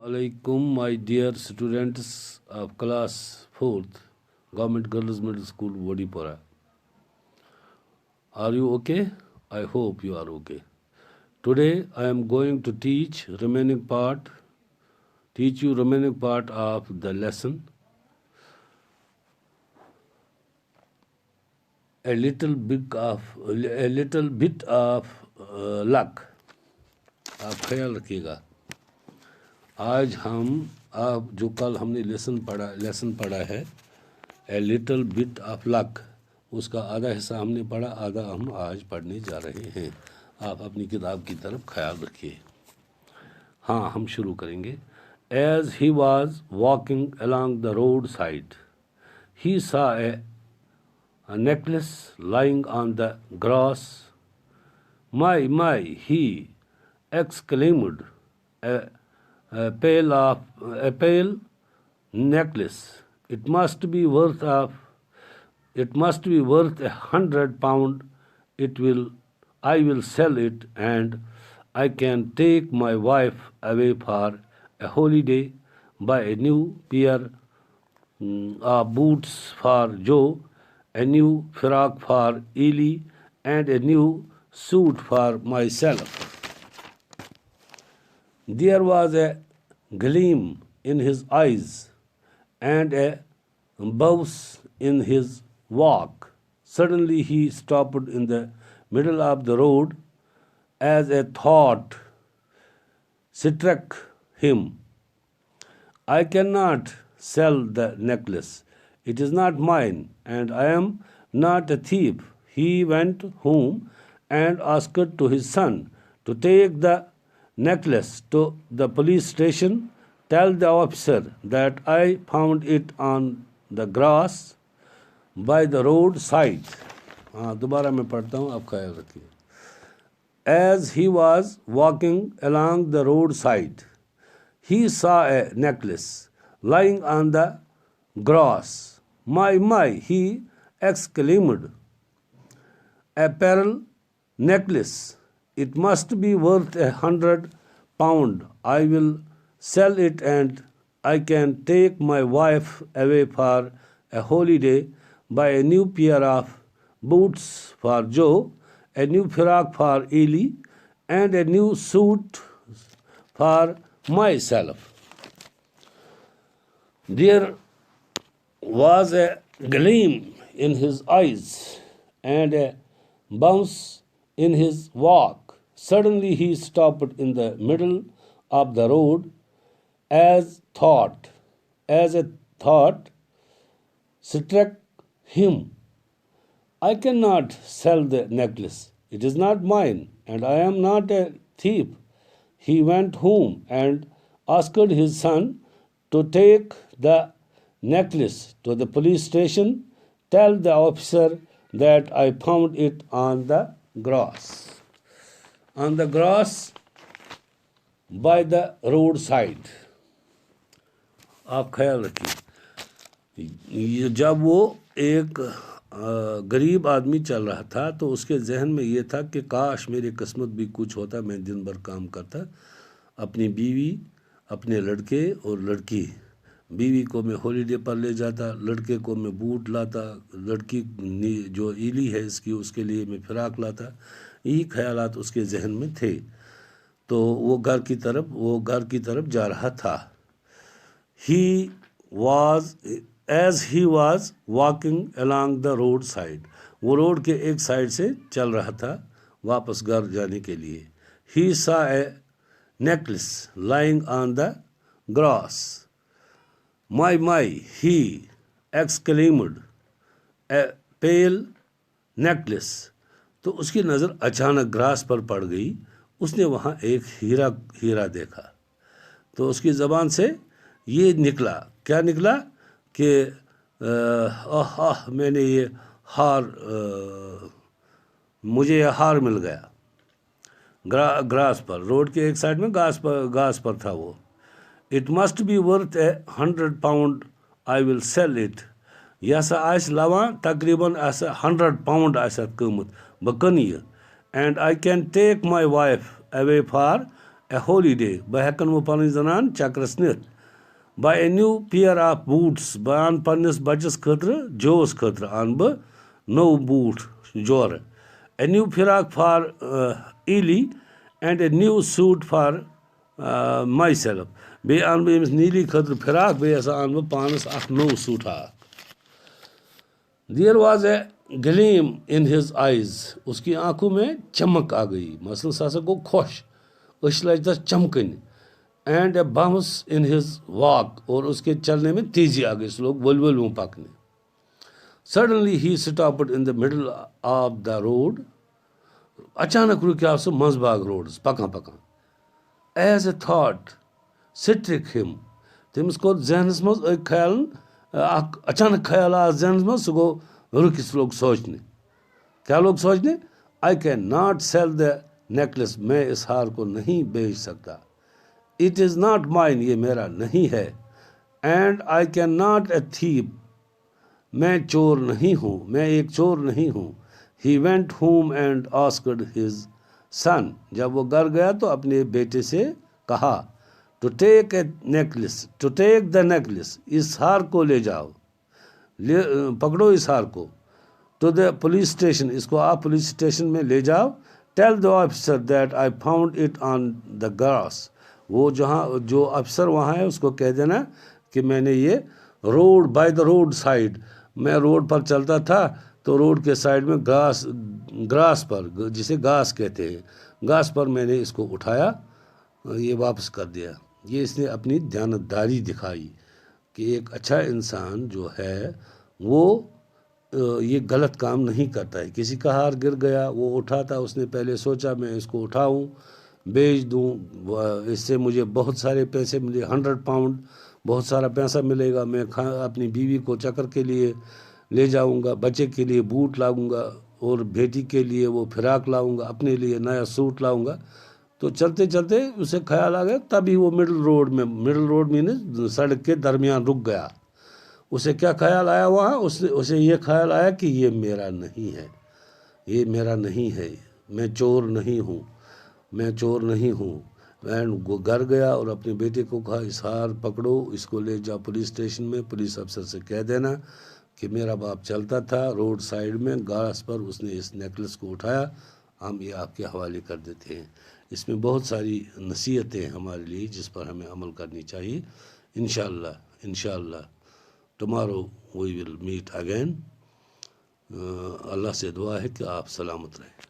Alaikum, my dear students of class 4th, Government Girls Middle School, Wadipura. Are you okay? I hope you are okay. Today I am going to teach you remaining part of the lesson. A little bit of luck. आप ख्याल रखिएगा. आज हम आप जो कल हमने lesson पढ़ा है a little bit of luck, उसका आधा हिस्सा हमने पढ़ा, आधा हम आज पढ़ने जा रहे हैं. आप अपनी किताब की तरफ ख्याल रखिए. हाँ, हम शुरू करेंगे. As he was walking along the road side he saw a necklace lying on the grass. My, he exclaimed, a pale necklace. It must be worth £100. I will sell it, and I can take my wife away for a holiday, buy a new pair of boots for Joe, a new frock for Ellie, and a new suit for myself. There was a gleam in his eyes and a bounce in his walk. Suddenly he stopped in the middle of the road as a thought struck him. I cannot sell the necklace. It is not mine, and I am not a thief. He went home and asked to his son to take the necklace to the police station. Tell the officer that I found it on the grass by the roadside. हाँ, दोबारा मैं पढ़ता हूँ, आप ख्याल रखिए. As he was walking along the roadside, he saw a necklace lying on the grass. My, he exclaimed. A pearl necklace. It must be worth £100. I will sell it, and I can take my wife away for a holiday, buy a new pair of boots for Joe, a new frock for Ellie, and a new suit for myself. There was a gleam in his eyes and a bounce in his walk. Suddenly he stopped in the middle of the road as a thought struck him. I cannot sell the necklace. It is not mine, and I am not a thief. He went home and asked his son to take the necklace to the police station. Tell the officer that I found it on the grass. On the grass by the roadside. आप ख्याल रखिए. जब वो एक गरीब आदमी चल रहा था तो उसके जहन में ये था कि काश मेरी किस्मत भी कुछ होता, मैं दिन भर काम करता, अपनी बीवी, अपने लड़के और लड़की. बीवी को मैं हॉलीडे पर ले जाता, लड़के को मैं बूट लाता, लड़की जो ईली है इसकी उसके लिए मैं फिराक लाता. यही ख्यालात उसके जहन में थे. तो वो घर की तरफ जा रहा था. As he was walking along the road side, वो रोड के एक साइड से चल रहा था वापस घर जाने के लिए. He saw a necklace lying on the grass. My, he exclaimed. A pale necklace. तो उसकी नज़र अचानक ग्रास पर पड़ गई. उसने वहाँ एक हीरा देखा. तो उसकी ज़बान से ये निकला, क्या निकला कि मैंने ये मुझे ये हार मिल गया. ग्रास पर, रोड के एक साइड में घास पर था वो. It must be worth £100. I will sell it. यह हसा आइस लवान तकरीबन £100 आइस क़ीमत. बह कन यह. And I can take my wife away for a holy day. By hekan wo panin zanan chakras nit. By a new pair of boots. By an panis bajas khatra, Joe's khatra. An ba no boot, jor. A new firak for Eli and a new suit for myself. Be an ba imis neeli khatra firak, be asa an ba panis ak no suit ha. There was a gleam in his eyes. उसकी आंखों में चमक आ गई. Muscle सासा को खुश. उस लजदा चमकन. And a bounce in his walk. और उसके चलने में तेजी आ गई. लोग वलवल मुंह पकने. Suddenly he stopped in the middle of the road. अचानक रुका उस मज़बाग रोड. पका. As a thought struck him. तमिस को ज़हनस मज़ एक ख्याल अचानक ख्याल आ ज़हनस मज़ सो गो रुकिस लोग सोचने. क्या लोग सोचने? I cannot sell the necklace. मैं इस हार को नहीं बेच सकता. It is not mine. ये मेरा नहीं है. And I cannot a thief. मैं चोर नहीं हूँ. मैं एक चोर नहीं हूँ. He went home and asked his son. जब वो घर गया तो अपने बेटे से कहा to take a necklace. To take the necklace. इस हार को ले जाओ. पकड़ो इस हार को. To the police station. इसको आप पुलिस स्टेशन में ले जाओ. Tell the officer that I found it on the grass. वो जो अफसर वहाँ है उसको कह देना कि मैंने ये road by the road side. मैं रोड पर चलता था तो रोड के साइड में ग्रास पर, जिसे घास कहते हैं, घास पर मैंने इसको उठाया, ये वापस कर दिया. ये इसने अपनी ध्यानदारी दिखाई कि एक अच्छा इंसान जो है वो ये गलत काम नहीं करता है. किसी का हार गिर गया, वो उठा था, उसने पहले सोचा मैं इसको उठाऊं, बेच दूं, इससे मुझे बहुत सारे पैसे मिले, 100 पाउंड बहुत सारा पैसा मिलेगा. मैं अपनी बीवी को चक्कर के लिए ले जाऊंगा, बच्चे के लिए बूट लाऊंगा और बेटी के लिए वो फिराक लाऊंगा, अपने लिए नया सूट लाऊंगा. तो चलते चलते उसे ख्याल आ गया. तभी वो मिडिल रोड में सड़क के दरमियान रुक गया. उसे क्या ख्याल आया वहाँ? उसे ये ख्याल आया कि ये मेरा नहीं है, ये मेरा नहीं है, मैं चोर नहीं हूँ, मैं चोर नहीं हूँ. एंड वो घर गया और अपने बेटे को कहा इस हार पकड़ो, इसको ले जाओ पुलिस स्टेशन में, पुलिस अफसर से कह देना कि मेरा बाप चलता था रोड साइड में घास पर, उसने इस नेकलेस को उठाया, हम ये आपके हवाले कर देते हैं. इसमें बहुत सारी नसीहतें हमारे लिए जिस पर हमें अमल करनी चाहिए. इंशाअल्लाह tomorrow we will meet again. अल्लाह से दुआ है कि आप सलामत रहें.